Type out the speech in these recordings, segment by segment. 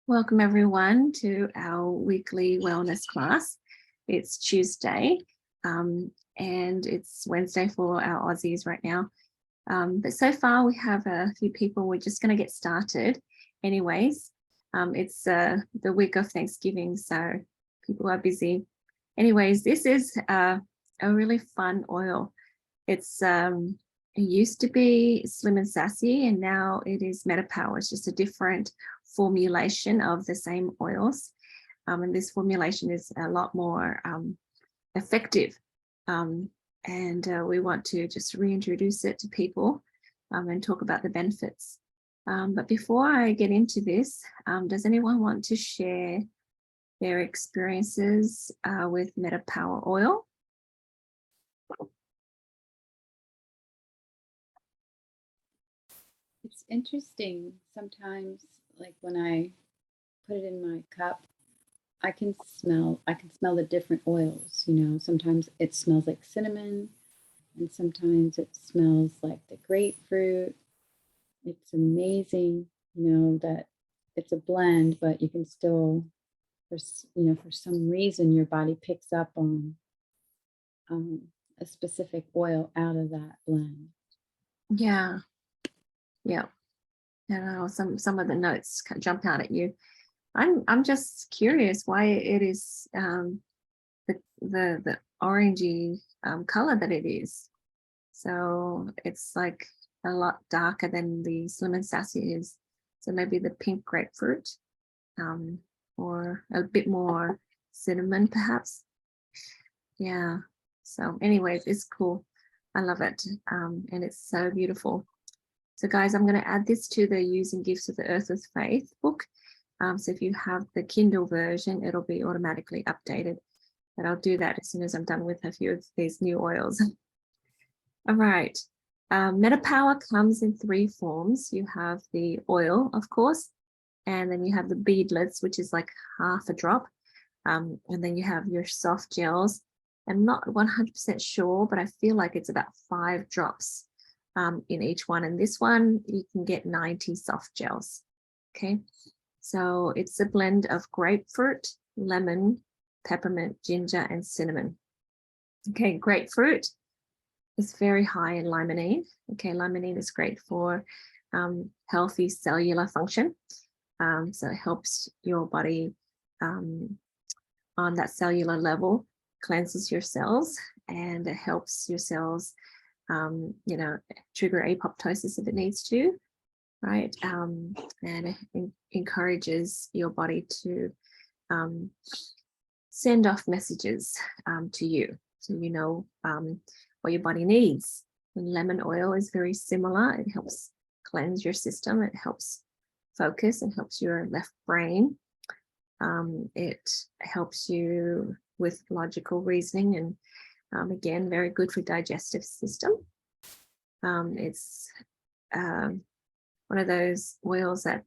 Welcome everyone to our weekly wellness class. It's Tuesday and it's Wednesday for our Aussies right now. But so far we have a few people. We're just going to get started anyways. It's the week of Thanksgiving, so people are busy. Anyways, this is a really fun oil. It used to be Slim and Sassy, and now it is MetaPWR. It's just a different formulation of the same oils. And this formulation is a lot more effective. And we want to just reintroduce it to people and talk about the benefits. But before I get into this, does anyone want to share their experiences with MetaPWR oil? It's interesting. Sometimes, like when I put it in my cup, I can smell the different oils, you know. Sometimes it smells like cinnamon, and sometimes it smells like the grapefruit. It's amazing, you know, that it's a blend, but you can still, for some reason, your body picks up on a specific oil out of that blend. Yeah. Some of the notes jump out at you. I'm just curious why it is the orangey color that it is. So it's like a lot darker than the Slim and Sassy is. So maybe the pink grapefruit, or a bit more cinnamon, perhaps. Yeah. So, anyways, it's cool. I love it, and it's so beautiful. So guys, I'm going to add this to the Using Gifts of the Earth with Faith book. So if you have the Kindle version, it'll be automatically updated. But I'll do that as soon as I'm done with a few of these new oils. All right. MetaPWR comes in 3 forms. You have the oil, of course, and then you have the beadlets, which is like half a drop. And then you have your soft gels. I'm not 100% sure, but I feel like it's about 5 drops in each one. And this one, you can get 90 soft gels. Okay. So it's a blend of grapefruit, lemon, peppermint, ginger, and cinnamon. Okay. Grapefruit is very high in limonene. Okay. Limonene is great for healthy cellular function. So it helps your body on that cellular level, cleanses your cells, and it helps your cells trigger apoptosis if it needs to, right? And it encourages your body to send off messages to you, so you know what your body needs. And lemon oil is very similar. It helps cleanse your system. It helps focus and helps your left brain. It helps you with logical reasoning, and again, very good for digestive system. It's one of those oils that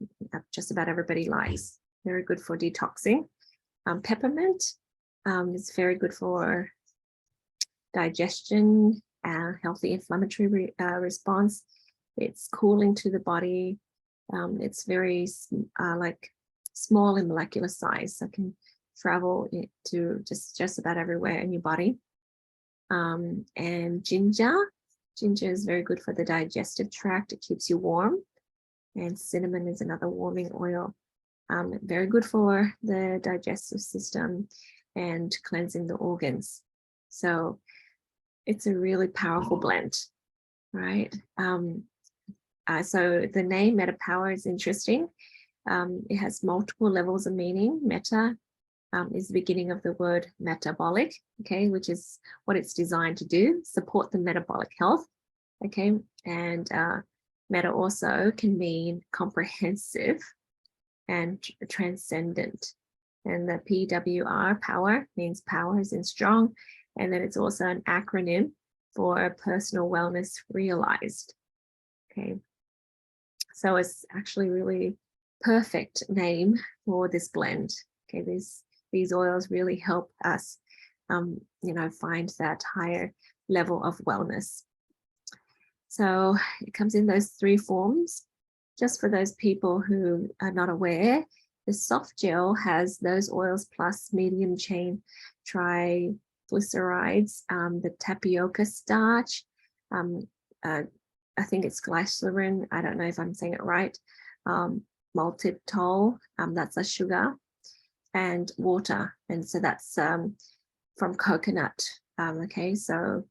just about everybody likes. Very good for detoxing. Peppermint is very good for digestion and healthy inflammatory response. It's cooling to the body. It's very like small in molecular size, so it can travel to just about everywhere in your body. And ginger is very good for the digestive tract. It keeps you warm. And cinnamon is another warming oil. Very good for the digestive system and cleansing the organs. So it's a really powerful blend, right? So the name MetaPWR is interesting. It has multiple levels of meaning. Meta is the beginning of the word metabolic, okay, which is what it's designed to do, support the metabolic health, okay, and meta also can mean comprehensive and transcendent, and the PWR, power, means power as in strong, and then it's also an acronym for personal wellness realized, okay. So it's actually really perfect name for this blend, okay. These oils really help us, find that higher level of wellness. So it comes in those 3 forms. Just for those people who are not aware, The soft gel has those oils plus medium chain triglycerides, the tapioca starch, I think it's glycerin, I don't know if I'm saying it right, maltitol, that's a sugar, and water. And so that's from coconut. Okay, so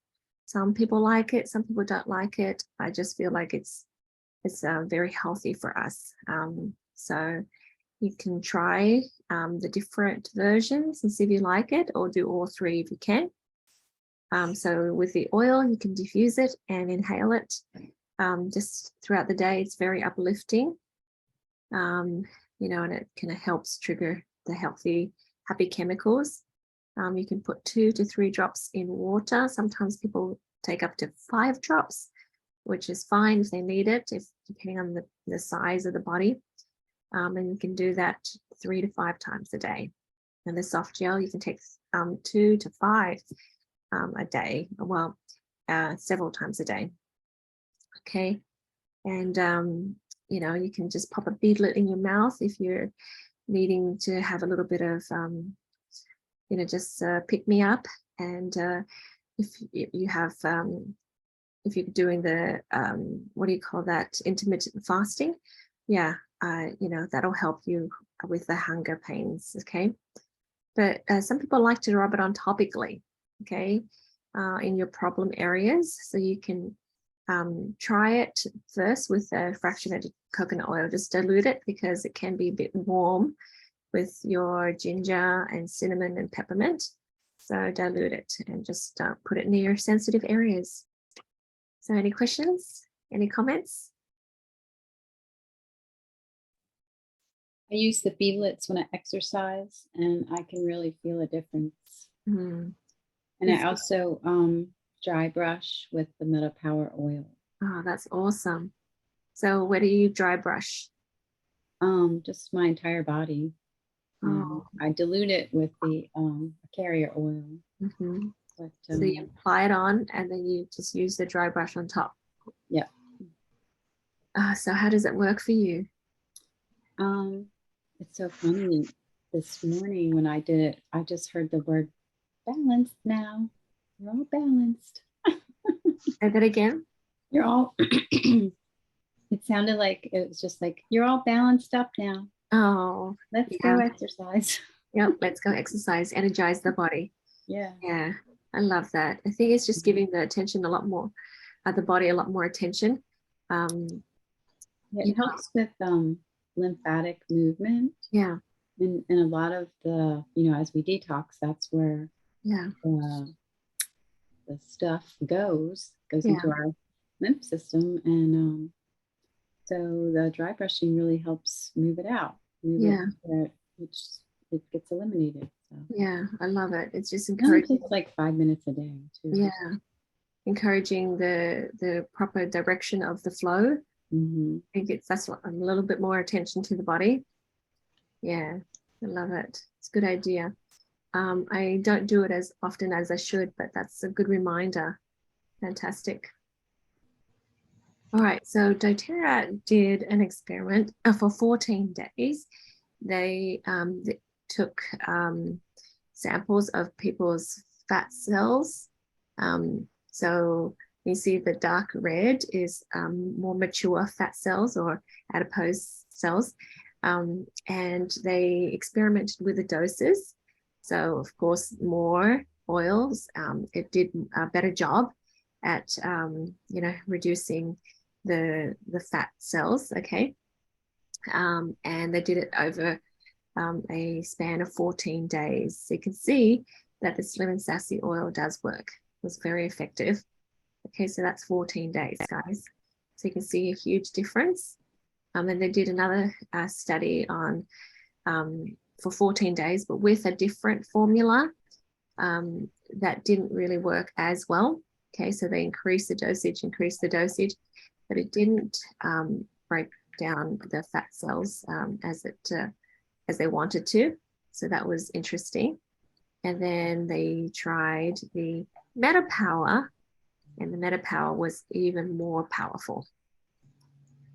some people like it, some people don't like it. I just feel like it's very healthy for us. So you can try the different versions and see if you like it, or do all three if you can. So with the oil, you can diffuse it and inhale it just throughout the day. It's very uplifting, and it kind of helps trigger the happy chemicals. You can put 2 to 3 drops in water. Sometimes people take up to 5 drops, which is fine if they need it, depending on the size of the body. And you can do that 3 to 5 times a day. And the soft gel, you can take 2 to 5 a day, well, several times a day. Okay, and you can just pop a beadlet in your mouth if you're needing to have a little bit of just pick me up. And if you have if you're doing the what do you call that, intermittent fasting, that'll help you with the hunger pains. Okay, but some people like to rub it on topically, okay, in your problem areas. So you can try it first with a fractionated coconut oil. Just dilute it because it can be a bit warm with your ginger and cinnamon and peppermint. So dilute it and just put it near sensitive areas. So any questions? Any comments? I use the beadlets when I exercise, and I can really feel a difference. Mm. And I also dry brush with the MetaPWR oil. Oh, that's awesome. So where do you dry brush? Just my entire body. Oh. I dilute it with the carrier oil. Mm-hmm. But, so you apply it on, and then you just use the dry brush on top. Yeah. So how does it work for you? It's so funny. This morning when I did it, I just heard the word balanced now. You're all balanced. Say that again. You're all, it sounded like, it was just like, you're all balanced up now. Oh, let's go exercise. Yep, let's go exercise, energize the body. Yeah. Yeah, I love that. I think it's just giving the attention a lot more, the body a lot more attention. It helps with lymphatic movement. Yeah. And a lot of the, as we detox, that's where the stuff goes into our lymph system. And so the dry brushing really helps move it out. It gets eliminated. So. Yeah, I love it. It's just encouraging. It takes like 5 minutes a day too. Yeah, encouraging the proper direction of the flow. Mm-hmm. I think that's a little bit more attention to the body. Yeah, I love it. It's a good idea. I don't do it as often as I should, but that's a good reminder. Fantastic. All right, so doTERRA did an experiment for 14 days. They took samples of people's fat cells. So you see the dark red is more mature fat cells or adipose cells. And they experimented with the doses. So of course, more oils, it did a better job at, reducing the fat cells, okay? And they did it over a span of 14 days. So you can see that the Slim Sassy oil does work. It was very effective. Okay, so that's 14 days, guys. So you can see a huge difference. And they did another study on for 14 days, but with a different formula that didn't really work as well. Okay, so they increased the dosage, but it didn't break down the fat cells as they wanted to. So that was interesting. And then they tried the MetaPWR, and the MetaPWR was even more powerful.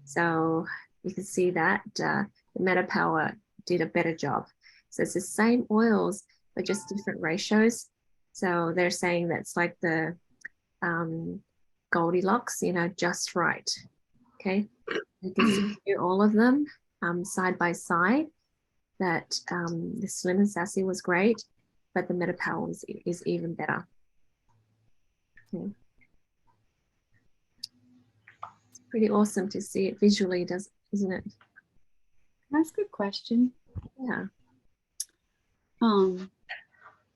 So you can see that the MetaPWR did a better job. So it's the same oils, but just different ratios. So they're saying that's like the Goldilocks, you know, just right. Okay. You can see here all of them side by side, that the Slim and Sassy was great, but the MetaPWR is even better. Okay. It's pretty awesome to see it visually, isn't it? That's a good question. Yeah.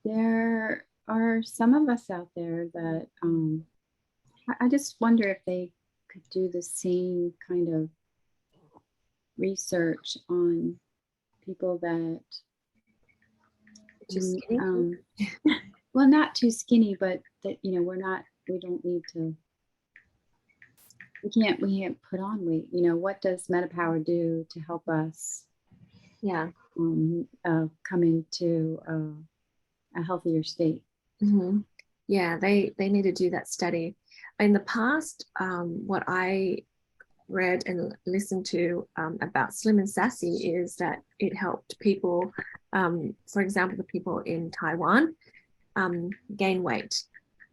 There are some of us out there that I just wonder if they could do the same kind of research on people that Just skinny. well, not too skinny, but that, you know, we don't need to, we can't put on weight. You know, what does MetaPWR do to help us come into a healthier state? Mm-hmm. Yeah, they need to do that study. In the past, what I read and listened to about Slim and Sassy is that it helped people, for example, the people in Taiwan gain weight.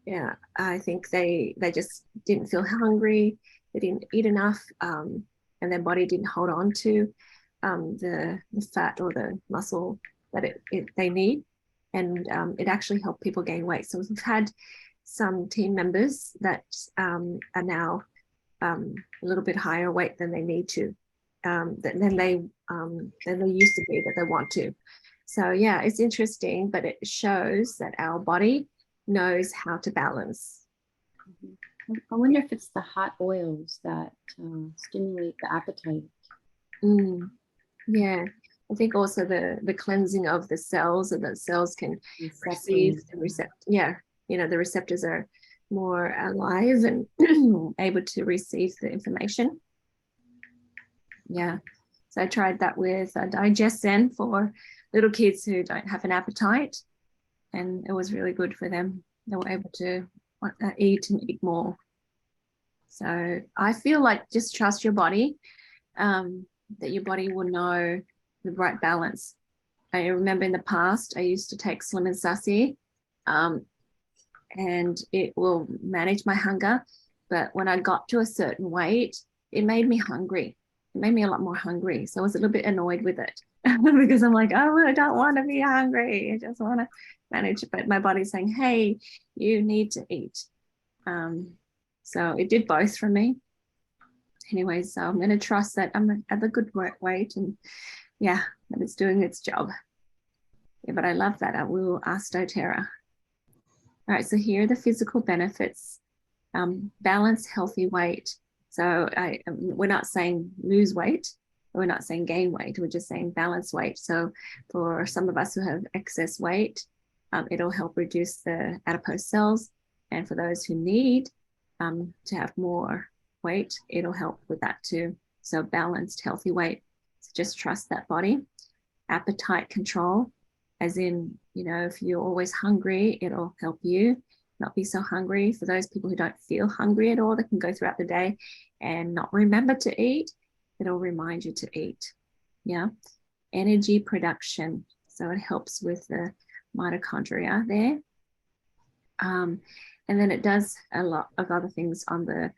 Yeah, I think they just didn't feel hungry, they didn't eat enough, and their body didn't hold on to the fat or the muscle that they need, and it actually helped people gain weight. So we've had some team members that are now a little bit higher weight than they need to, than they used to be, that they want to. So yeah, it's interesting, but it shows that our body knows how to balance. I wonder if it's the hot oils that stimulate the appetite. Yeah, I think also the cleansing of the cells, so that cells can receive the receptor. Yeah, you know, the receptors are more alive and able to receive the information. Yeah, so I tried that with Digesten for little kids who don't have an appetite, and it was really good for them. They were able to eat and eat more. So I feel like just trust your body, that your body will know the right balance. I remember in the past, I used to take Slim and Sassy, and it will manage my hunger. But when I got to a certain weight, it made me hungry. It made me a lot more hungry. So I was a little bit annoyed with it because I'm like, oh, I don't want to be hungry. I just want to manage. But my body's saying, hey, you need to eat. So it did both for me. Anyway, so I'm going to trust that I'm at the good weight, and yeah, that it's doing its job. Yeah, but I love that. I will ask doTERRA. All right, so here are the physical benefits. Balance healthy weight. So we're not saying lose weight. We're not saying gain weight. We're just saying balance weight. So for some of us who have excess weight, it'll help reduce the adipose cells. And for those who need to have more weight, it'll help with that too. So balanced, healthy weight. So just trust that body. Appetite control, as in, you know, if you're always hungry, it'll help you not be so hungry. For those people who don't feel hungry at all, they can go throughout the day and not remember to eat. It'll remind you to eat. Yeah. Energy production. So it helps with the mitochondria there. And then it does a lot of other things on the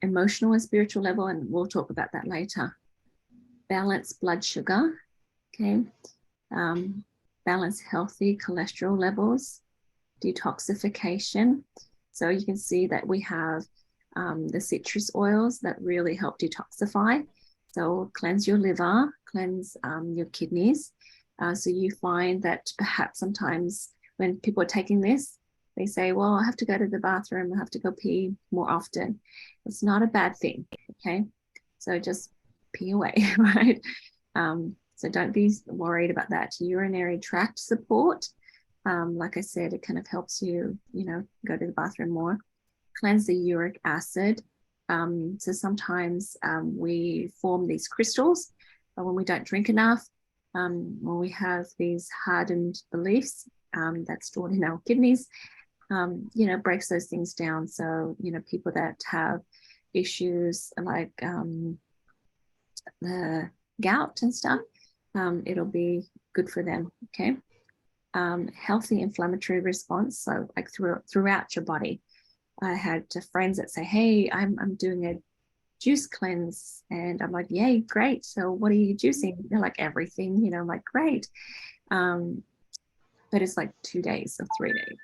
emotional and spiritual level, and we'll talk about that later. Balance blood sugar, okay. Balance healthy cholesterol levels, detoxification. So you can see that we have the citrus oils that really help detoxify. So cleanse your liver, cleanse your kidneys. So you find that perhaps sometimes when people are taking this, they say, well, I have to go to the bathroom, I have to go pee more often. It's not a bad thing, okay? So just pee away, right? So don't be worried about that. Urinary tract support, like I said, it kind of helps you, you know, go to the bathroom more. Cleanse the uric acid. So sometimes we form these crystals when we don't drink enough, when we have these hardened beliefs that's stored in our kidneys, you know, breaks those things down. So, you know, people that have issues like the gout and stuff, it'll be good for them. Okay. Healthy inflammatory response. So like throughout your body. I had friends that say, hey, I'm doing a juice cleanse. And I'm like, yay, great. So what are you juicing? They're like, everything, you know, I'm like, great. But it's like 2 days or 3 days.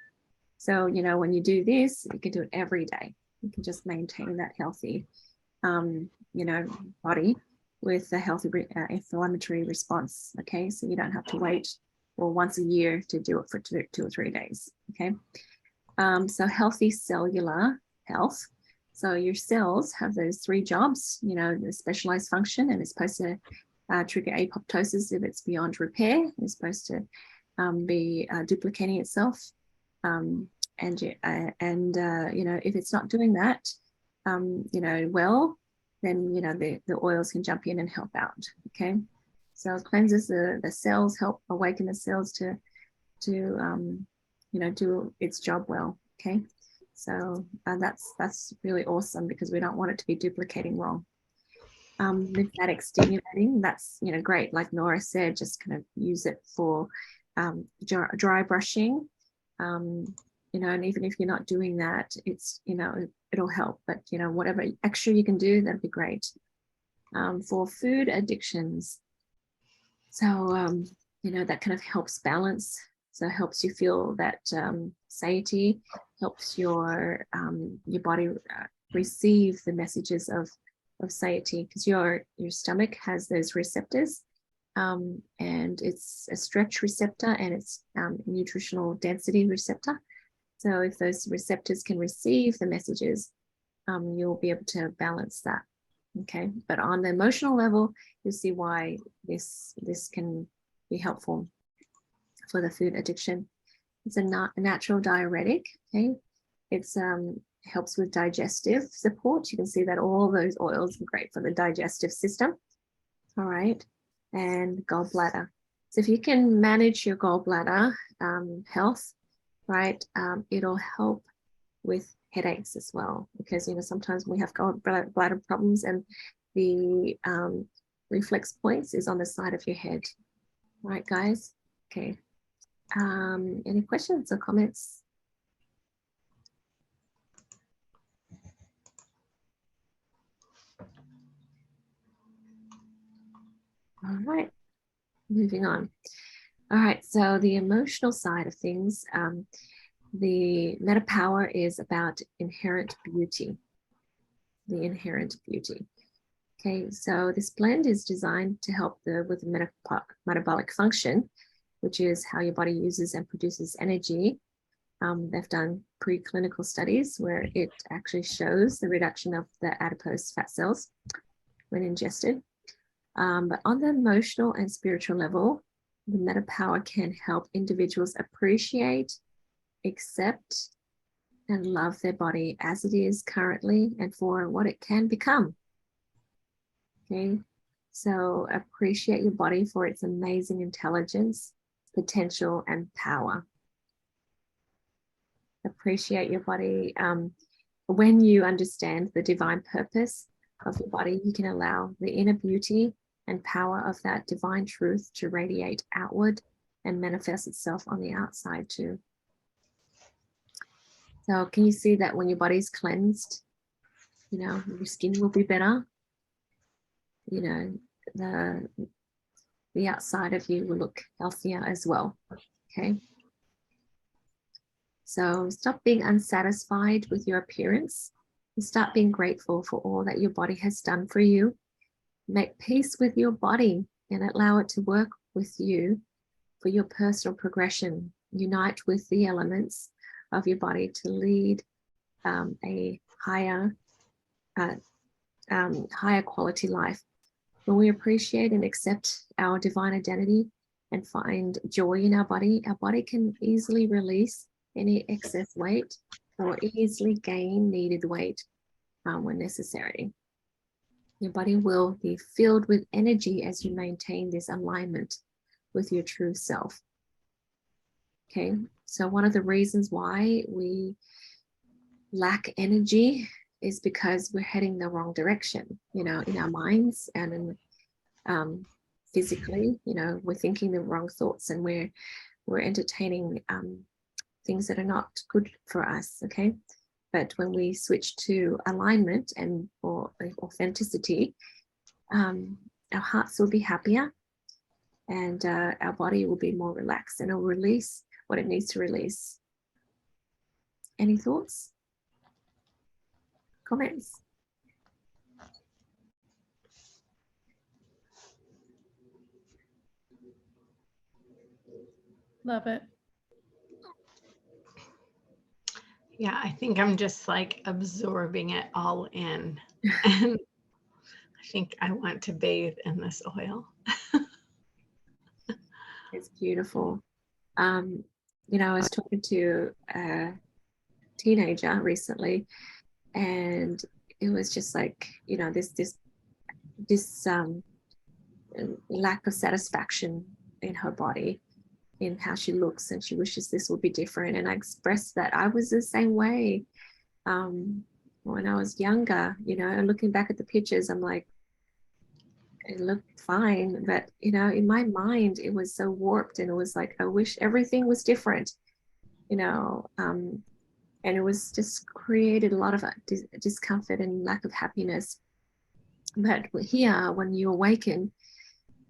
So, you know, when you do this, you can do it every day. You can just maintain that healthy, you know, body with a healthy inflammatory response. Okay. So you don't have to wait once a year to do it for 2 or 3 days. Okay. So healthy cellular health. So your cells have those 3 jobs, you know, the specialized function, and it's supposed to trigger apoptosis if it's beyond repair. It's supposed to be duplicating itself. And you know, if it's not doing that, you know, well, then, you know, the oils can jump in and help out. Okay. So it cleanses the cells, help awaken the cells to you know, do its job well. Okay. So that's really awesome, because we don't want it to be duplicating wrong. Lymphatic stimulating, that's, you know, great. Like Nora said, just kind of use it for dry brushing. You know, and even if you're not doing that, it's, you know, it'll help. But, you know, whatever extra you can do, that'd be great. For food addictions, so you know, that kind of helps balance. So it helps you feel that satiety, helps your body receive the messages of satiety, because your stomach has those receptors, and it's a stretch receptor, and it's nutritional density receptor. So if those receptors can receive the messages, you'll be able to balance that. Okay, but on the emotional level, you'll see why this can be helpful for the food addiction. It's a natural diuretic. Okay, it's helps with digestive support. You can see that all those oils are great for the digestive system. All right, and gallbladder. So if you can manage your gallbladder health, right, it'll help with headaches as well, because, you know, sometimes we have gallbladder problems, and the reflex points is on the side of your head. Right, guys? Okay. Any questions or comments? All right, moving on. All right, so the emotional side of things, the MetaPWR is about inherent beauty, the inherent beauty. Okay, so this blend is designed to help with the metabolic function, which is how your body uses and produces energy. They've done preclinical studies where it actually shows the reduction of the adipose fat cells when ingested. But on the emotional and spiritual level, the MetaPWR can help individuals appreciate, accept, and love their body as it is currently and for what it can become. Okay, so appreciate your body for its amazing intelligence, potential, and power. Appreciate your body. When you understand the divine purpose of your body, you can allow the inner beauty and power of that divine truth to radiate outward and manifest itself on the outside too. So can you see that when your body's cleansed, you know, your skin will be better? You know, the outside of you will look healthier as well. Okay. So stop being unsatisfied with your appearance and start being grateful for all that your body has done for you. Make peace with your body and allow it to work with you for your personal progression. Unite with the elements of your body to lead a higher quality life. When we appreciate and accept our divine identity and find joy in our body can easily release any excess weight or easily gain needed weight when necessary. Your body will be filled with energy as you maintain this alignment with your true self. Okay, so one of the reasons why we lack energy is because we're heading the wrong direction, you know, in our minds and in physically. We're thinking the wrong thoughts, and we're entertaining things that are not good for us. Okay. But when we switch to alignment and or authenticity, our hearts will be happier, and our body will be more relaxed, and it'll release what it needs to release. Any thoughts? Comments? Love it. Yeah, I think I'm just like absorbing it all in. And I think I want to bathe in this oil. It's beautiful. I was talking to a teenager recently, and it was just like, this lack of satisfaction in her body, in how she looks, and she wishes this would be different. And I expressed that I was the same way when I was younger. And looking back at the pictures, I'm like, it looked fine, but in my mind it was so warped, and it was like, I wish everything was different, and it was just created a lot of discomfort and lack of happiness. But here, when you awaken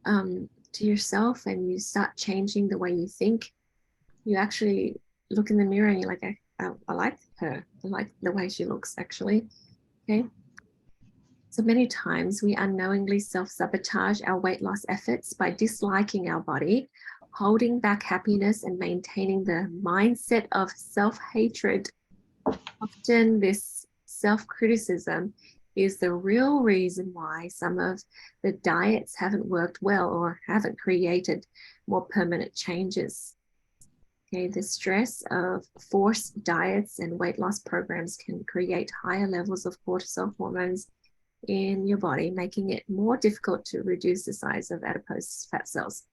to yourself and you start changing the way you think, you actually look in the mirror and you're like, I like her, I like the way she looks, actually. Okay. So many times we unknowingly self-sabotage our weight loss efforts by disliking our body, holding back happiness, and maintaining the mindset of self-hatred. Often this self-criticism is the real reason why some of the diets haven't worked well or haven't created more permanent changes. Okay, the stress of forced diets and weight loss programs can create higher levels of cortisol hormones in your body, making it more difficult to reduce the size of adipose fat cells.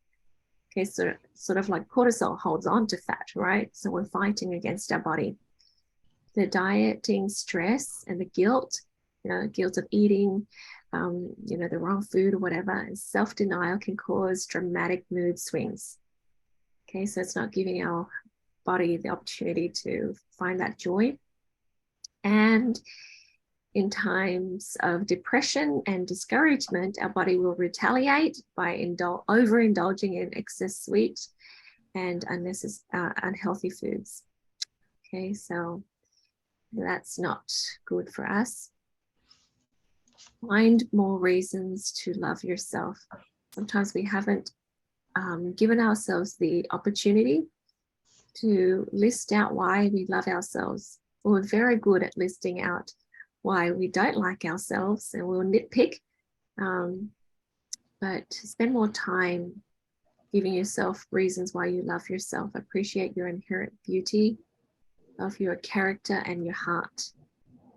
Okay, so sort of like cortisol holds on to fat, right? So we're fighting against our body. The dieting stress and the guilt, guilt of eating, the wrong food or whatever, and self-denial can cause dramatic mood swings. Okay, so it's not giving our body the opportunity to find that joy. And in times of depression and discouragement, our body will retaliate by overindulging in excess sweet and unhealthy foods. Okay, so that's not good for us. Find more reasons to love yourself. Sometimes we haven't given ourselves the opportunity to list out why we love ourselves. We're very good at listing out why we don't like ourselves, and we'll nitpick, but spend more time giving yourself reasons why you love yourself. Appreciate your inherent beauty of your character and your heart.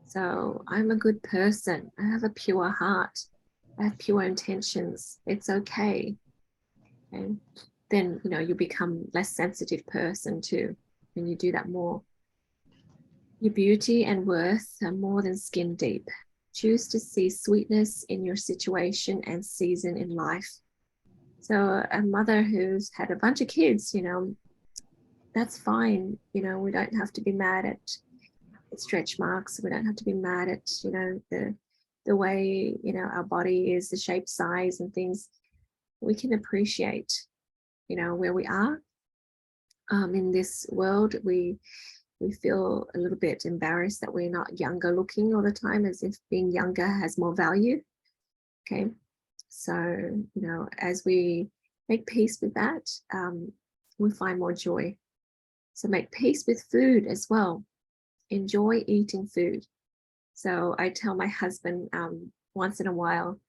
So I'm a good person. I have a pure heart. I have pure intentions. It's okay. And then, you become less sensitive person too when you do that more. Your beauty and worth are more than skin deep. Choose to see sweetness in your situation and season in life. So a mother who's had a bunch of kids, that's fine. We don't have to be mad at stretch marks. We don't have to be mad at, the way, our body is, the shape, size and things. We can appreciate, where we are. In this world, we feel a little bit embarrassed that we're not younger looking all the time, as if being younger has more value. Okay. So, as we make peace with that, we find more joy. So make peace with food as well. Enjoy eating food. So I tell my husband once in a while,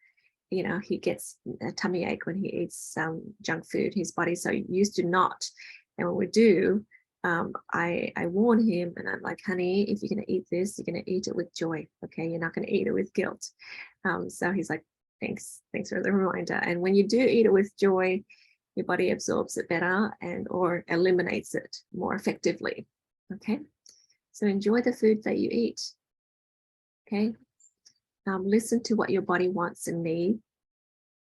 he gets a tummy ache when he eats junk food. His body's so used to not. And when we do, I warn him, and I'm like, honey, if you're going to eat this, you're going to eat it with joy. Okay. You're not going to eat it with guilt. So he's like, thanks for the reminder. And when you do eat it with joy, your body absorbs it better or eliminates it more effectively. Okay. So enjoy the food that you eat. Okay. Listen to what your body wants and needs.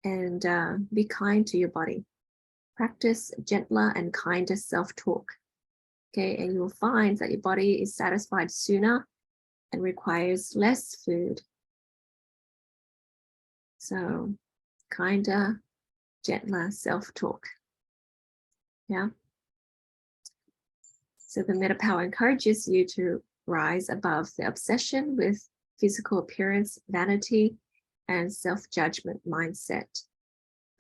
and be kind to your body. Practice gentler and kinder self-talk. Okay, and you'll find that your body is satisfied sooner and requires less food. So kinder, gentler self-talk. Yeah. So the MetaPWR encourages you to rise above the obsession with physical appearance, vanity, and self-judgment mindset.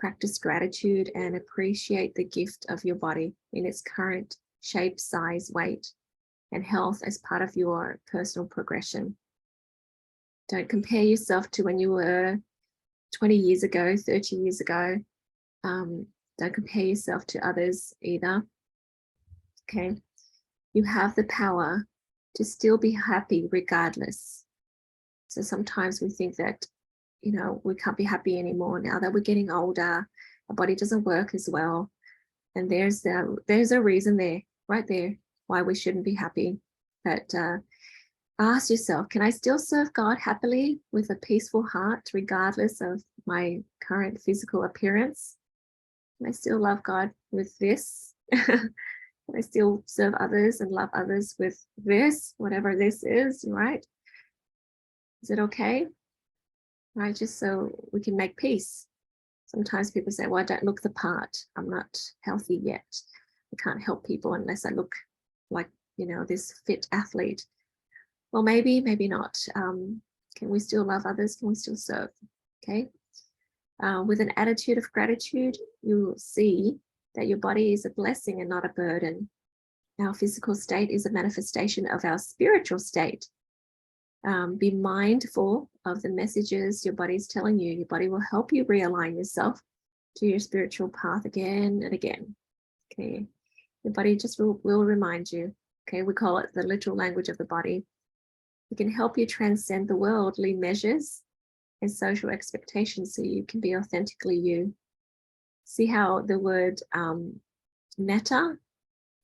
Practice gratitude and appreciate the gift of your body in its current shape, size, weight, and health as part of your personal progression. Don't compare yourself to when you were 20 years ago, 30 years ago. Don't compare yourself to others either. Okay. You have the power to still be happy regardless. So sometimes we think that, you know, we can't be happy anymore now that we're getting older. Our body doesn't work as well. And there's a reason there, right there, why we shouldn't be happy. But ask yourself, can I still serve God happily with a peaceful heart, regardless of my current physical appearance? Can I still love God with this? Can I still serve others and love others with this, whatever this is, right? Is it okay? Right, just so we can make peace. Sometimes people say, well, I don't look the part. I'm not healthy yet. I can't help people unless I look like, you know, this fit athlete. Well, maybe not. Can we still love others? Can we still serve? Okay. With an attitude of gratitude, you will see that your body is a blessing and not a burden. Our physical state is a manifestation of our spiritual state. Be mindful of the messages your body is telling you. Your body will help you realign yourself to your spiritual path again and again. Okay. Your body just will remind you. Okay. We call it the literal language of the body. It can help you transcend the worldly measures and social expectations so you can be authentically you. See how the word meta,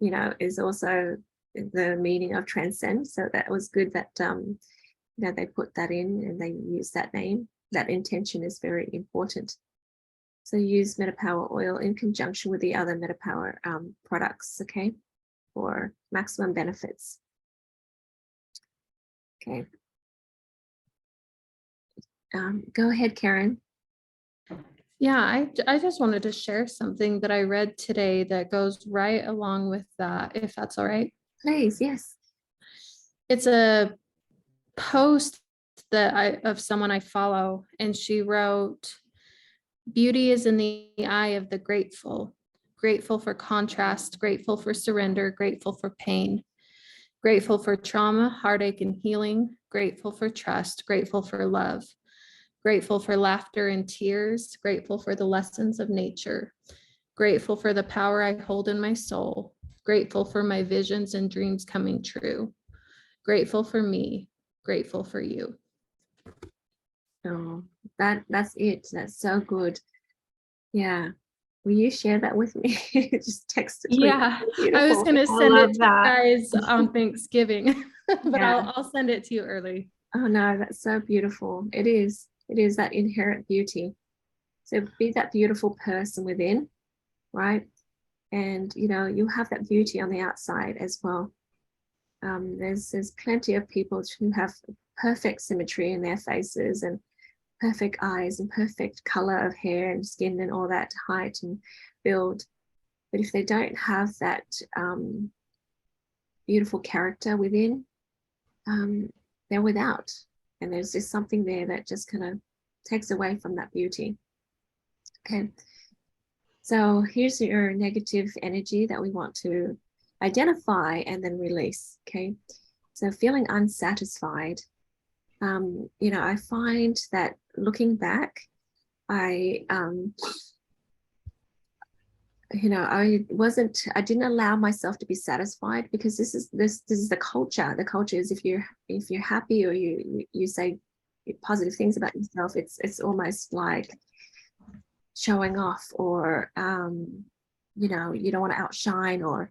you know, is also the meaning of transcend. So that was good that you know, they put that in and they use that name. That intention is very important. So use MetaPWR oil in conjunction with the other MetaPWR products, okay, for maximum benefits. Okay. Go ahead, Karen. Yeah, I just wanted to share something that I read today that goes right along with that, if that's all right. Please, yes. It's a post that of someone I follow, and she wrote, "Beauty is in the eye of the grateful, grateful for contrast, grateful for surrender, grateful for pain, grateful for trauma, heartache, and healing, grateful for trust, grateful for love, grateful for laughter and tears, grateful for the lessons of nature, grateful for the power I hold in my soul, grateful for my visions and dreams coming true, grateful for me, grateful for you." Oh, that's it. That's so good. Yeah. Will you share that with me? Just text it. Yeah, Beautiful. I was going to I send love it to that. you guys on Thanksgiving, but Yeah. I'll send it to you early. Oh no, that's so beautiful. It is that inherent beauty. So be that beautiful person within, right? And you know, you have that beauty on the outside as well. There's plenty of people who have perfect symmetry in their faces and perfect eyes and perfect color of hair and skin and all that, height and build. But if they don't have that beautiful character within, they're without. And there's just something there that just kind of takes away from that beauty. Okay. So here's your negative energy that we want to identify and then release. Okay. So feeling unsatisfied. You know, I find that looking back, I didn't allow myself to be satisfied, because this is the culture. The culture is if you're happy or you say positive things about yourself, it's almost like showing off, or you know, you don't want to outshine, or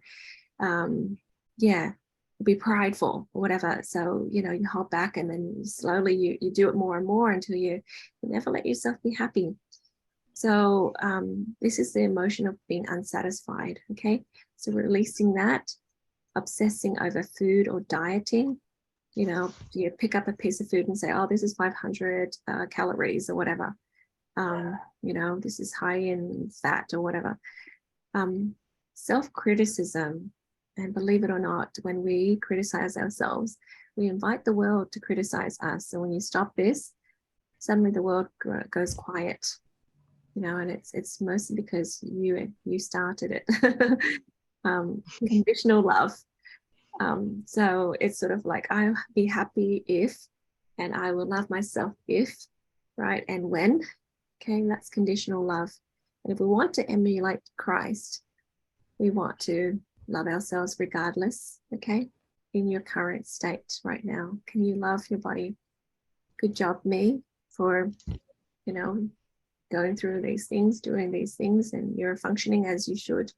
be prideful or whatever. So, you know, you hold back, and then slowly you do it more and more until you never let yourself be happy. So this is the emotion of being unsatisfied. Okay, so releasing that, obsessing over food or dieting. You know, you pick up a piece of food and say, oh, this is 500 calories or whatever. You know, this is high in fat or whatever. Self-criticism, and believe it or not, when we criticize ourselves, we invite the world to criticize us. So when you stop this, suddenly the world goes quiet. You know, and it's mostly because you started it. Conditional love. So it's sort of like, I'll be happy if, and I will love myself if, right? And when, okay, that's conditional love. And if we want to emulate Christ, we want to love ourselves regardless, okay? In your current state right now, can you love your body? Good job, me, for, you know, going through these things, doing these things, and you're functioning as you should.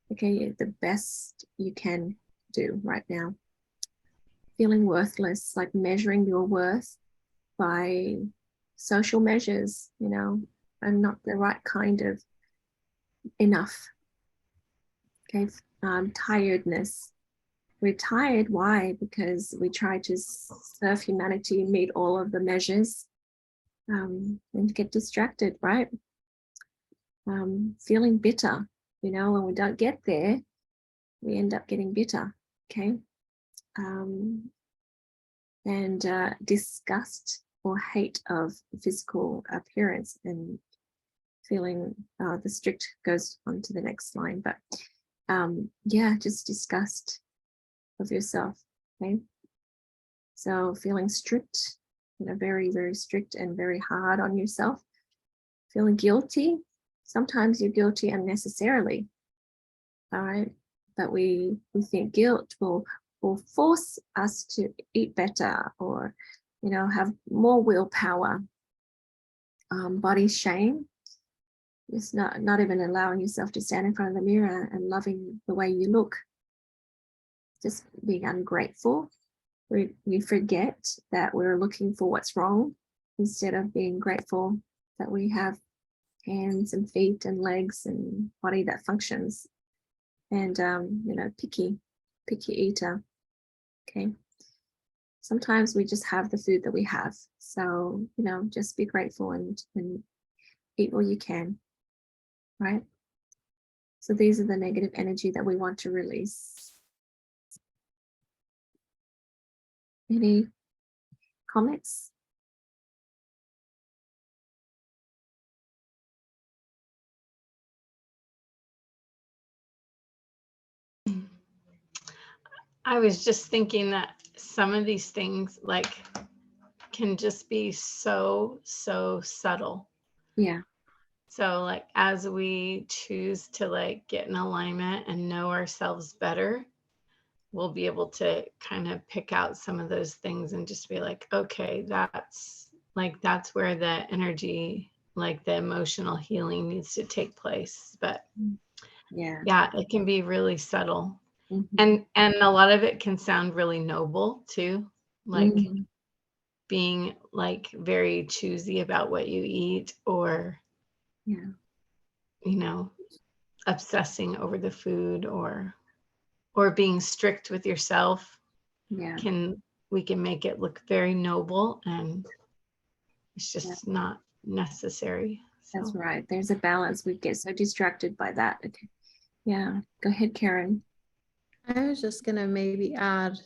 Okay, the best you can do right now. Feeling worthless, like measuring your worth by social measures, you know, and not the right kind of enough. Okay, tiredness. We're tired. Why? Because we try to serve humanity, meet all of the measures, and get distracted, right? Feeling bitter, you know, when we don't get there, we end up getting bitter, okay? And disgust or hate of physical appearance, and feeling the strict goes on to the next line, but yeah, just disgust of yourself, okay? So feeling strict, you know, very, very strict and very hard on yourself. Feeling guilty. Sometimes you're guilty unnecessarily, all right? But we think guilt will force us to eat better, or, you know, have more willpower. Body shame. It's not even allowing yourself to stand in front of the mirror and loving the way you look. Just being ungrateful. We forget that we're looking for what's wrong instead of being grateful that we have hands and feet and legs and body that functions. And you know, picky eater. Okay. Sometimes we just have the food that we have. So, you know, just be grateful and eat what you can. Right? So these are the negative energy that we want to release. Any comments? I was just thinking that some of these things like can just be so subtle. Yeah. So like as we choose to like get in alignment and know ourselves better, we'll be able to kind of pick out some of those things and just be like, okay, that's where the energy, like the emotional healing needs to take place. But yeah, it can be really subtle. Mm-hmm. And a lot of it can sound really noble too, like being like very choosy about what you eat, or Yeah. you know, obsessing over the food, or being strict with yourself. Yeah. We can make it look very noble, and it's just not necessary. So. That's right. There's a balance. We get so distracted by that. Okay. Yeah. Go ahead, Karen. I was just going to maybe add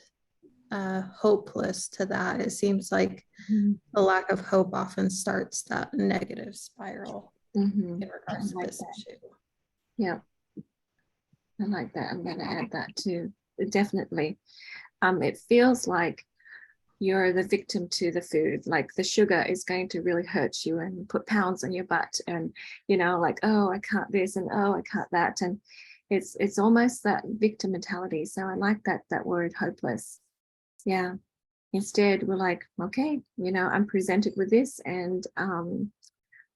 hopeless to that. It seems like the lack of hope often starts that negative spiral in regards to this issue. Yeah. I like that. I'm going to add that too. Definitely. It feels like you're the victim to the food. Like the sugar is going to really hurt you and put pounds on your butt, and, you know, like, oh, I can't this, and oh, I can't that. And it's almost that victim mentality. So I like that word, hopeless. Yeah. Instead, we're like, okay, you know, I'm presented with this, and I'm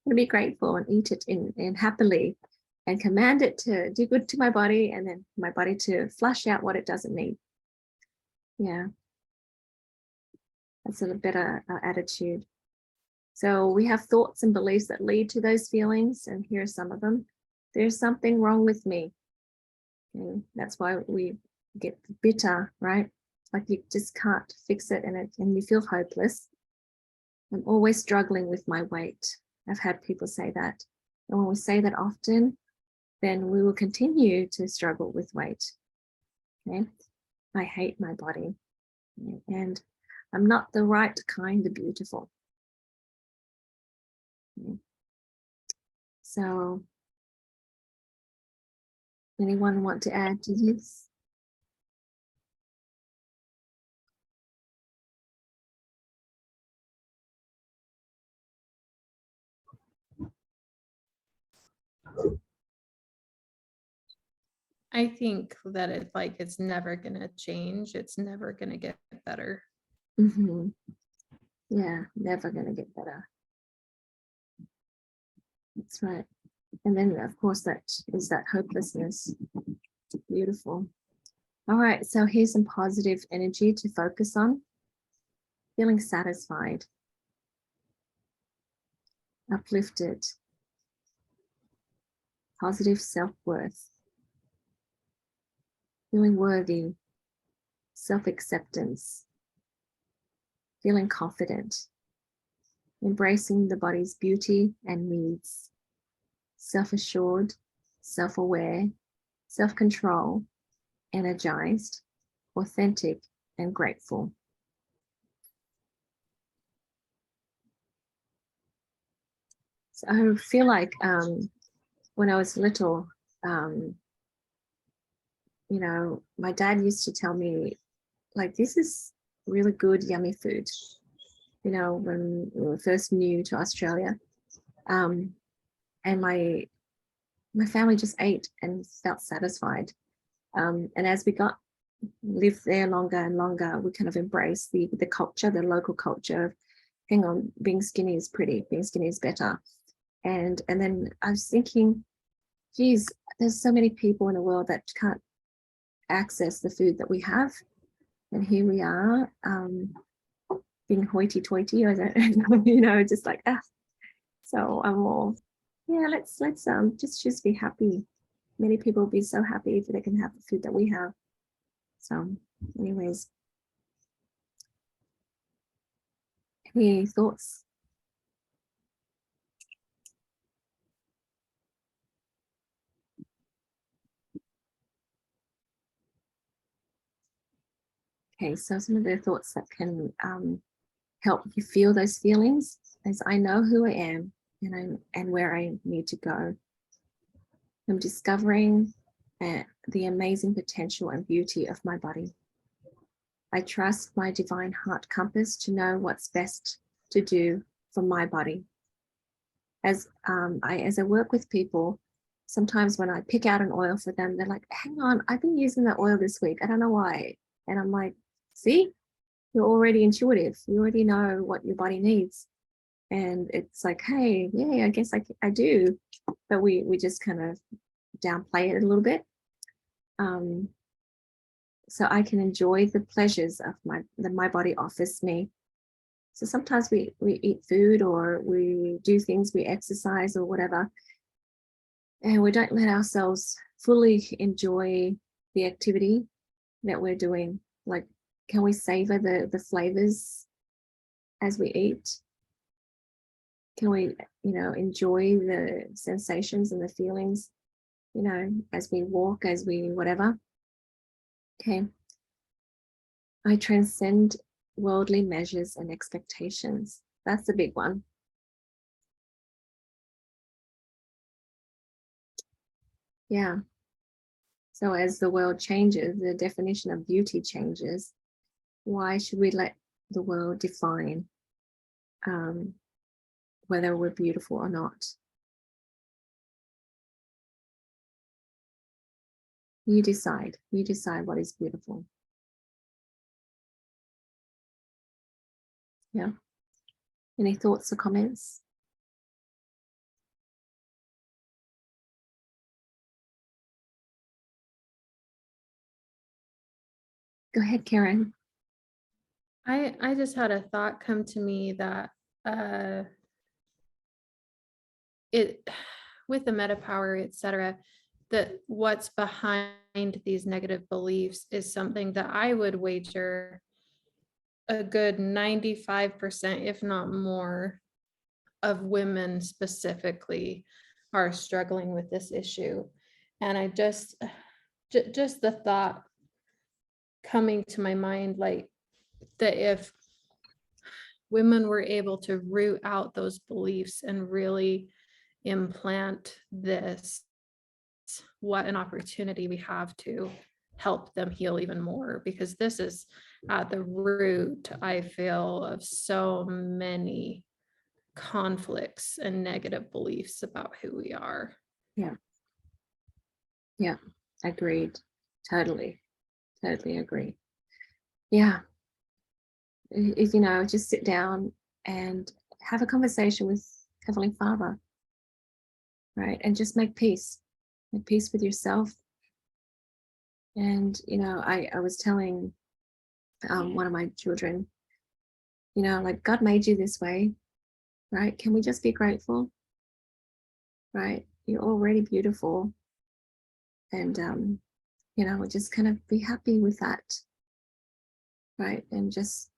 going to be grateful and eat it in happily, and command it to do good to my body, and then my body to flush out what it doesn't need. Yeah. That's a better attitude. So we have thoughts and beliefs that lead to those feelings, and here are some of them. There's something wrong with me. Okay? That's why we get bitter, right? Like you just can't fix it, and you feel hopeless. I'm always struggling with my weight. I've had people say that. And when we say that often, then we will continue to struggle with weight. Okay? I hate my body. And I'm not the right kind of beautiful. Okay. So, anyone want to add to this? I think that it's never gonna change. It's never gonna get better. Mm-hmm. Yeah, never going to get better. That's right. And then, of course, that is that hopelessness. Beautiful. All right, so here's some positive energy to focus on. Feeling satisfied, uplifted, positive self-worth, feeling worthy, self-acceptance, feeling confident, embracing the body's beauty and needs, self-assured, self-aware, self-control, energized, authentic, and grateful. So I feel like when I was little, you know, my dad used to tell me, like, this is really good, yummy food. You know, when we were first new to Australia, and my family just ate and felt satisfied. And as we lived there longer and longer, we kind of embraced the culture, the local culture of, hang on, being skinny is pretty, being skinny is better. And then I was thinking, geez, there's so many people in the world that can't access the food that we have. And here we are, being hoity-toity, I don't know, you know, just like, So I'm all, yeah, let's just be happy. Many people will be so happy if they can have the food that we have. So anyways, any thoughts? Okay, so some of the thoughts that can help you feel those feelings is, I know who I am and where I need to go. I'm discovering the amazing potential and beauty of my body. I trust my divine heart compass to know what's best to do for my body. As I work with people, sometimes when I pick out an oil for them, they're like, hang on, I've been using that oil this week. I don't know why. And I'm like, see, you're already intuitive. You already know what your body needs. And it's like, hey, yeah, I guess I do. But we just kind of downplay it a little bit. So I can enjoy the pleasures of that my body offers me. So sometimes we eat food, or we do things, we exercise or whatever, and we don't let ourselves fully enjoy the activity that we're doing. Like, can we savor the flavors as we eat? Can we, enjoy the sensations and the feelings, as we walk, as we whatever? Okay. I transcend worldly measures and expectations. That's a big one. Yeah. So as the world changes, the definition of beauty changes. Why should we let the world define whether we're beautiful or not? You decide. You decide what is beautiful. Yeah. Any thoughts or comments? Go ahead, Karen. I just had a thought come to me that it with the MetaPWR, etc., that what's behind these negative beliefs is something that I would wager a good 95%, if not more, of women specifically are struggling with this issue. And I just the thought coming to my mind, like that if women were able to root out those beliefs and really implant this, what an opportunity we have to help them heal even more, because this is at the root, I feel, of so many conflicts and negative beliefs about who we are. Yeah, agreed. Totally agree. Yeah. You know, just sit down and have a conversation with Heavenly Father, right? And just make peace with yourself. And, you know, I was telling one of my children, you know, like, God made you this way, right? Can we just be grateful, right? You're already beautiful. And, you know, just kind of be happy with that, right? And just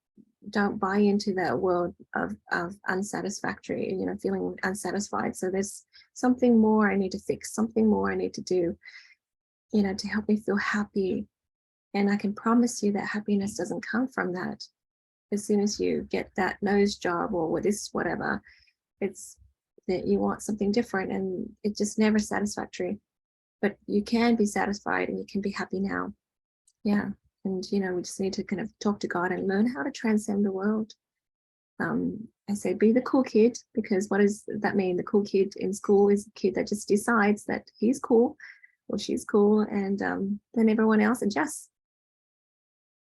don't buy into that world of unsatisfactory, you know, feeling unsatisfied. So there's something more I need to fix, something more I need to do, you know, to help me feel happy. And I can promise you that happiness doesn't come from that. As soon as you get that nose job or this whatever, it's that you want something different, and it's just never satisfactory. But you can be satisfied and you can be happy now. Yeah. And, you know, we just need to kind of talk to God and learn how to transcend the world. I say be the cool kid, because what does that mean? The cool kid in school is a kid that just decides that he's cool or she's cool, and then everyone else adjusts,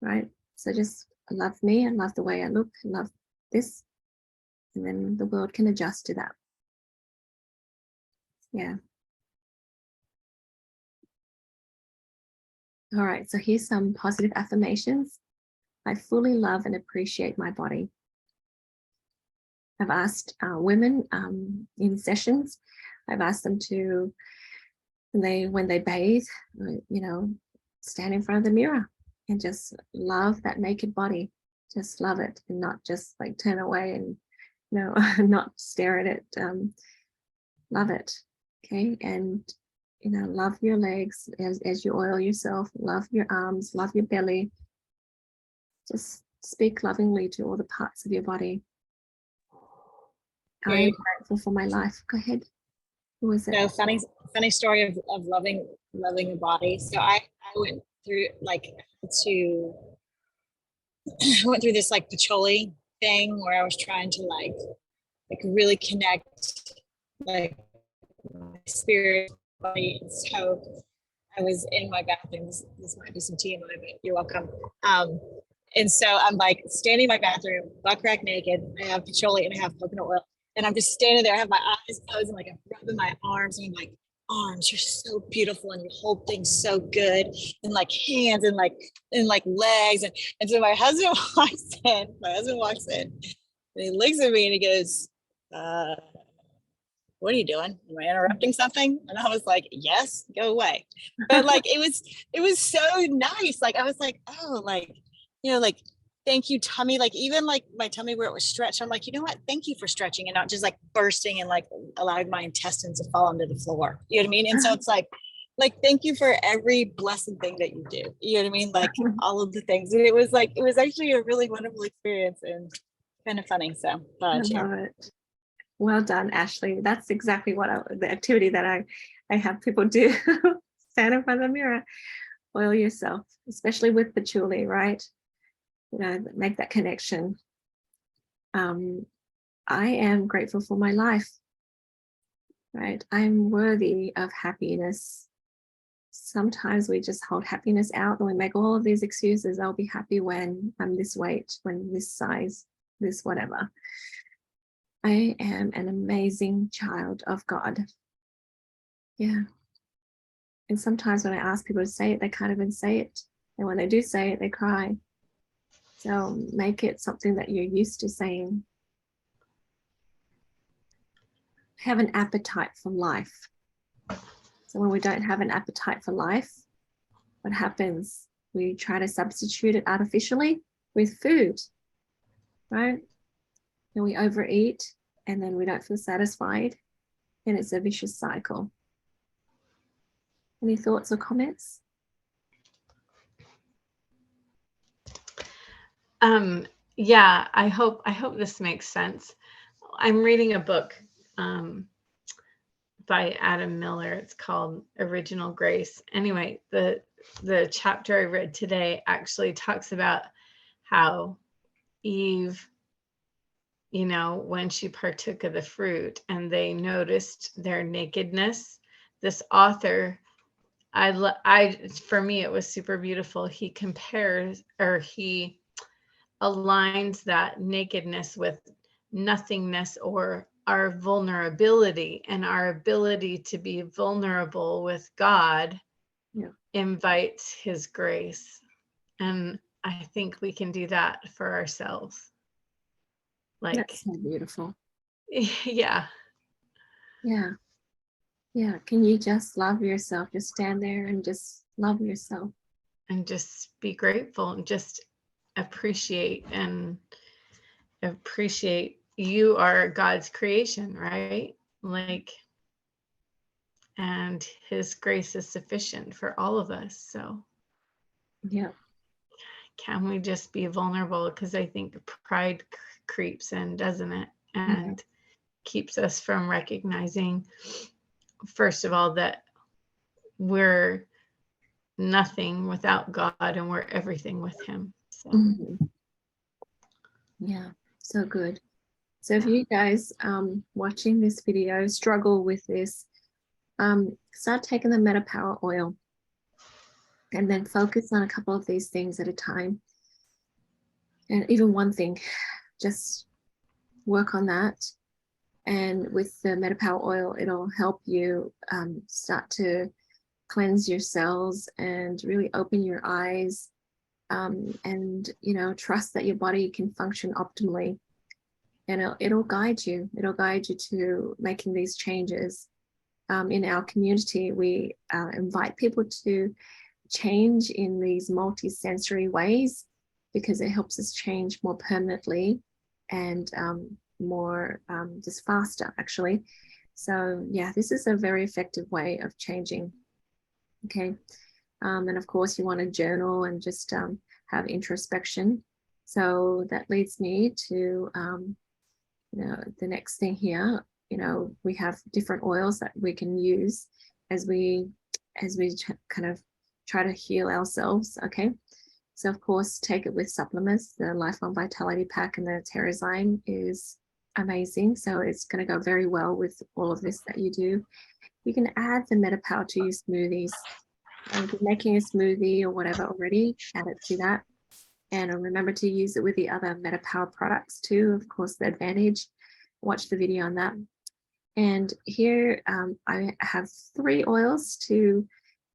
right? So just love me and love the way I look and love this, and then the world can adjust to that. Yeah. All right, so here's some positive affirmations. I fully love and appreciate my body. I've asked women in sessions, I've asked them to, when they bathe, you know, stand in front of the mirror and just love that naked body. Just love it, and not just like turn away and, you know, not stare at it. Love it, okay? And, you know, love your legs as you oil yourself, love your arms, love your belly. Just speak lovingly to all the parts of your body. I am grateful for my life. Go ahead. Who was it? No, funny story of loving a body. So I went through I went through this like patchouli thing where I was trying to like really connect like my spirit, body. And so I was in my bathroom. This might be some TMI, but you're welcome. And so I'm like standing in my bathroom, butt crack naked. I have patchouli and I have coconut oil. And I'm just standing there. I have my eyes closed and like I'm rubbing my arms. And I'm like, arms, you're so beautiful and your whole thing's so good. And like hands and like legs. And so my husband walks in and he looks at me and he goes, what are you doing? Am I interrupting something? And I was like, yes, go away. But like, it was so nice. Like, I was like, oh, like, you know, like, thank you, tummy. Like, even like my tummy where it was stretched, I'm like, you know what? Thank you for stretching and not just like bursting and like allowing my intestines to fall onto the floor. You know what I mean? And so it's like, thank you for every blessed thing that you do. You know what I mean? Like all of the things. And it was actually a really wonderful experience and kind of funny. So I love it. Well done, Ashley. That's exactly what the activity that I have people do. Stand in front of the mirror, oil yourself, especially with patchouli, right? You know, make that connection. I am grateful for my life, right? I'm worthy of happiness. Sometimes we just hold happiness out and we make all of these excuses. I'll be happy when I'm this weight, when this size, this whatever. I am an amazing child of God. Yeah. And sometimes when I ask people to say it, they can't even say it. And when they do say it, they cry. So make it something that you're used to saying. have an appetite for life. So when we don't have an appetite for life, what happens? We try to substitute it artificially with food, right? And we overeat, and then we don't feel satisfied, and it's a vicious cycle. Any thoughts or comments? Yeah, I hope this makes sense. I'm reading a book by Adam Miller. It's called Original Grace. Anyway, the chapter I read today actually talks about how Eve, you know, when she partook of the fruit and they noticed their nakedness, this author, for me, it was super beautiful. He compares, or he aligns that nakedness with nothingness, or our vulnerability, and our ability to be vulnerable with God invites his grace. And I think we can do that for ourselves. Like, that's so beautiful. Yeah. Yeah. Can you just love yourself? Just stand there and just love yourself. And just be grateful and just appreciate you are God's creation, right? Like, and his grace is sufficient for all of us. So Yeah. can we just be vulnerable? Because I think pride creeps in, doesn't it? And keeps us from recognizing, first of all, that we're nothing without God and we're everything with him. So yeah, so good. So if you guys watching this video struggle with this, start taking the MetaPWR oil and then focus on a couple of these things at a time. And even one thing, just work on that. And with the MetaPWR oil, it'll help you start to cleanse your cells and really open your eyes, and, you know, trust that your body can function optimally. And it'll guide you. It'll guide you to making these changes. In our community, we invite people to change in these multi-sensory ways, because it helps us change more permanently and more just faster, actually. So yeah, this is a very effective way of changing. Okay. And of course, you want to journal and just have introspection. So that leads me to you know, the next thing here. You know, we have different oils that we can use as we kind of try to heal ourselves. Okay. So of course, take it with supplements. The Lifelong Vitality Pack and the Terrazyme is amazing. So it's going to go very well with all of this that you do. You can add the MetaPWR to your smoothies. If you're making a smoothie or whatever already, add it to that. And remember to use it with the other MetaPWR products too. Of course, the Advantage. Watch the video on that. And here I have 3 oils to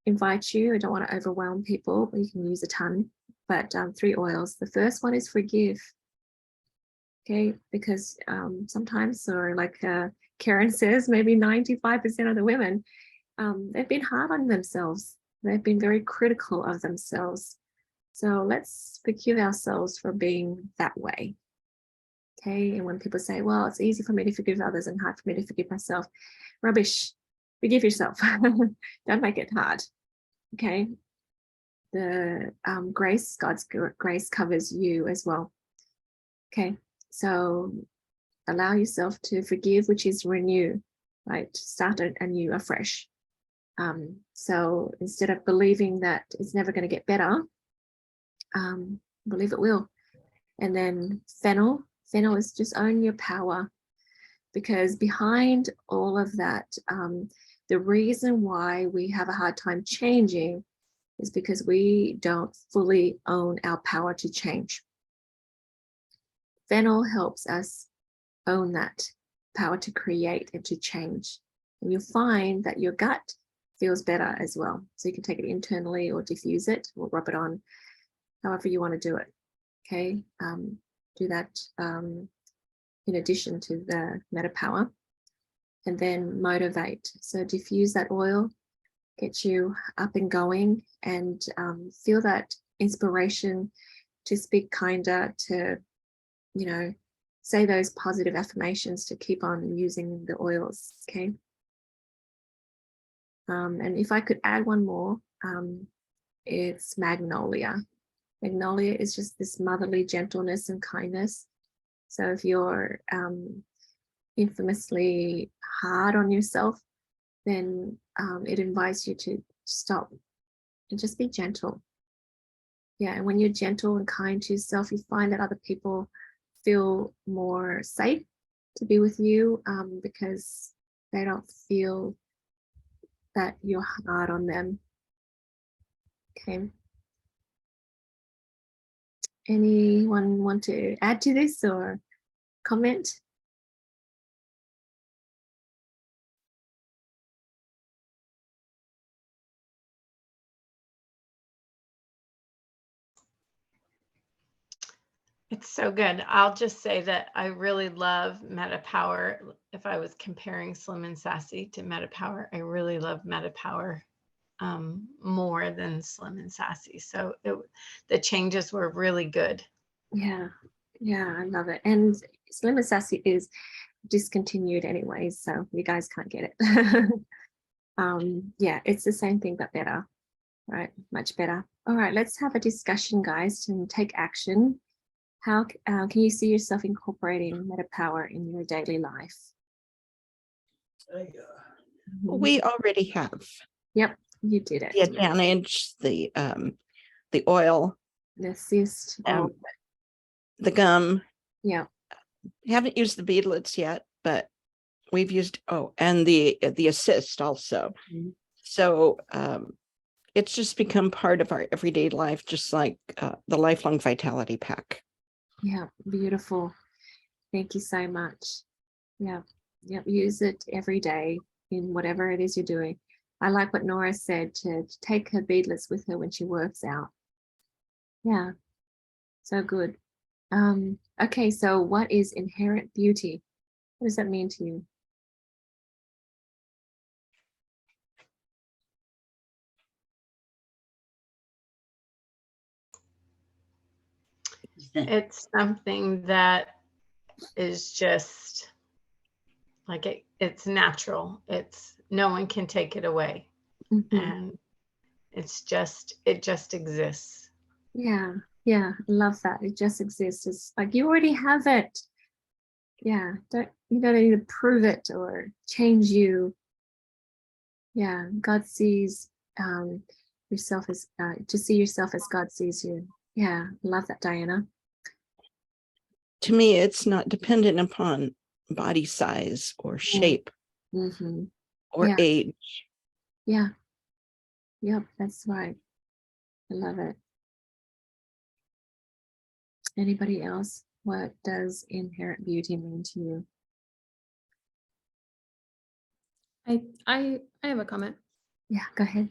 invite you. I don't want to overwhelm people, but you can use a ton. But 3 oils. The first one is forgive. Okay, because sometimes, or like Karen says, maybe 95% of the women, they've been hard on themselves. They've been very critical of themselves. So let's forgive ourselves for being that way. Okay, and when people say, well, it's easy for me to forgive others and hard for me to forgive myself, rubbish. Forgive yourself. Don't make it hard. Okay, the grace, God's grace covers you as well. Okay, so allow yourself to forgive, which is renew, right? Start anew, afresh. So instead of believing that it's never going to get better, believe it will. And then fennel is just own your power, because behind all of that, the reason why we have a hard time changing is because we don't fully own our power to change. Fennel helps us own that power to create and to change. And you'll find that your gut feels better as well. So you can take it internally or diffuse it or rub it on, however you want to do it. Okay, do that in addition to the MetaPWR. and then motivate. So diffuse that oil, get you up and going, and feel that inspiration to speak kinder, to, you know, say those positive affirmations, to keep on using the oils. Okay. And if I could add one more, it's magnolia. Magnolia is just this motherly gentleness and kindness. So if you're infamously hard on yourself, then it invites you to stop and just be gentle. Yeah, and when you're gentle and kind to yourself, you find that other people feel more safe to be with you, because they don't feel that you're hard on them. Okay. Anyone want to add to this or comment? It's so good. I'll just say that I really love MetaPWR. If I was comparing Slim and Sassy to MetaPWR, I really love MetaPWR more than Slim and Sassy. So the changes were really good. Yeah, I love it. And Slim and Sassy is discontinued anyway, so you guys can't get it. Yeah, it's the same thing but better, right? Much better. All right, let's have a discussion, guys, and take action. How can you see yourself incorporating MetaPWR in your daily life? We already have Yep, you did it. the advantage, the oil, The assist. the gum. Yeah. Haven't used the beadlets yet, but we've used and the assist also. Mhm. So it's just become part of our everyday life, just like the lifelong vitality pack. Yeah, beautiful. Thank you so much. Yeah, use it every day in whatever it is you're doing. I like what Nora said, to take her beadlets with her when she works out. Yeah, so good. Okay, so what is inherent beauty? What does that mean to you? It's something that is just like it's natural. It's no one can take it away. Mhm. And it just exists. Yeah, I love that. It just exists. It's like you already have it. Yeah, you don't need to prove it or change you. Yeah, God sees yourself as to see yourself as God sees you. Yeah, love that, Diana. To me, it's not dependent upon body size or shape Mm-hmm. or Yeah. age. Yeah. Yep, that's right. I love it. Anybody else? What does inherent beauty mean to you? I have a comment. Yeah, go ahead.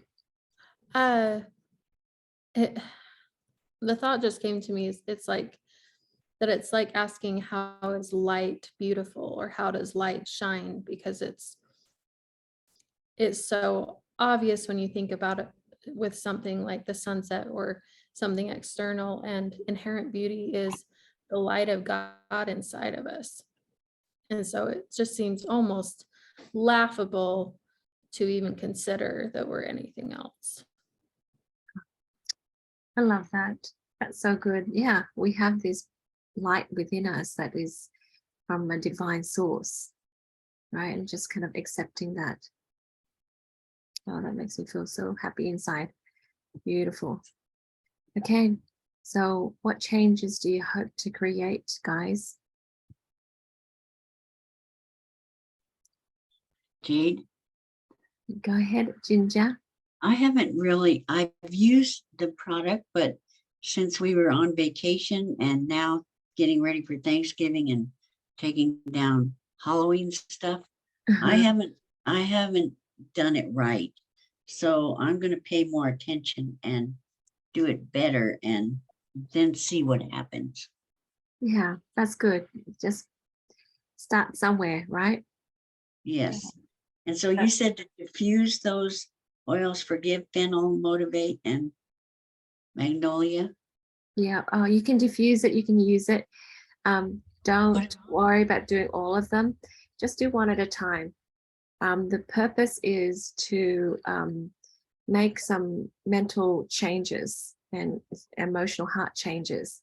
The thought just came to me is it's like asking how is light beautiful, or how does light shine, because it's so obvious when you think about it with something like the sunset or something external, and inherent beauty is the light of God inside of us. And so it just seems almost laughable to even consider that we're anything else. I love that. That's so good. Yeah, we have this light within us that is from a divine source, right? And just kind of accepting that. Oh, that makes me feel so happy inside. Beautiful. Okay, so what changes do you hope to create, guys? Jade, Go ahead, Ginger. I've used the product, but since we were on vacation and now getting ready for Thanksgiving and taking down Halloween stuff, I haven't done it right. So I'm going to pay more attention and do it better and then see what happens. Yeah, that's good. Just start somewhere, right? Yes. And so you said to diffuse those oils, forgive, fennel, motivate, and magnolia. Yeah. Oh, you can diffuse it. You can use it. Don't worry about doing all of them. Just do one at a time. The purpose is to make some mental changes and emotional heart changes.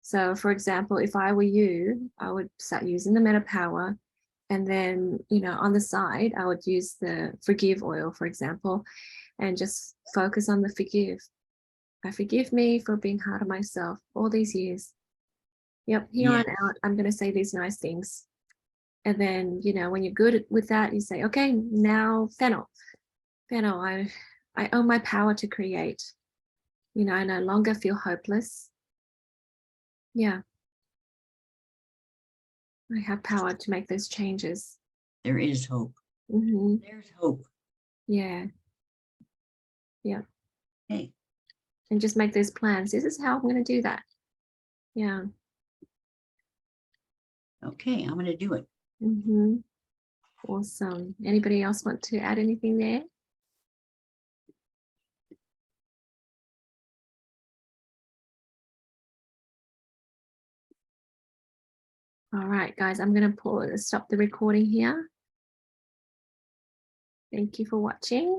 So, for example, if I were you, I would start using the MetaPWR, and then, on the side, I would use the forgive oil, for example, and just focus on the forgive. I forgive me for being hard on myself all these years. Yep, here on out, I'm going to say these nice things. And then, when you're good with that, you say, okay, now fennel, I own my power to create. I no longer feel hopeless. Yeah. I have power to make those changes. There is hope. Mm-hmm. There's hope. Yeah. Yeah. Hey. And just make those plans. This is how I'm going to do that. Yeah. Okay, I'm going to do it. Mm-hmm. Awesome. Anybody else want to add anything there? All right, guys, I'm going to stop the recording here. Thank you for watching.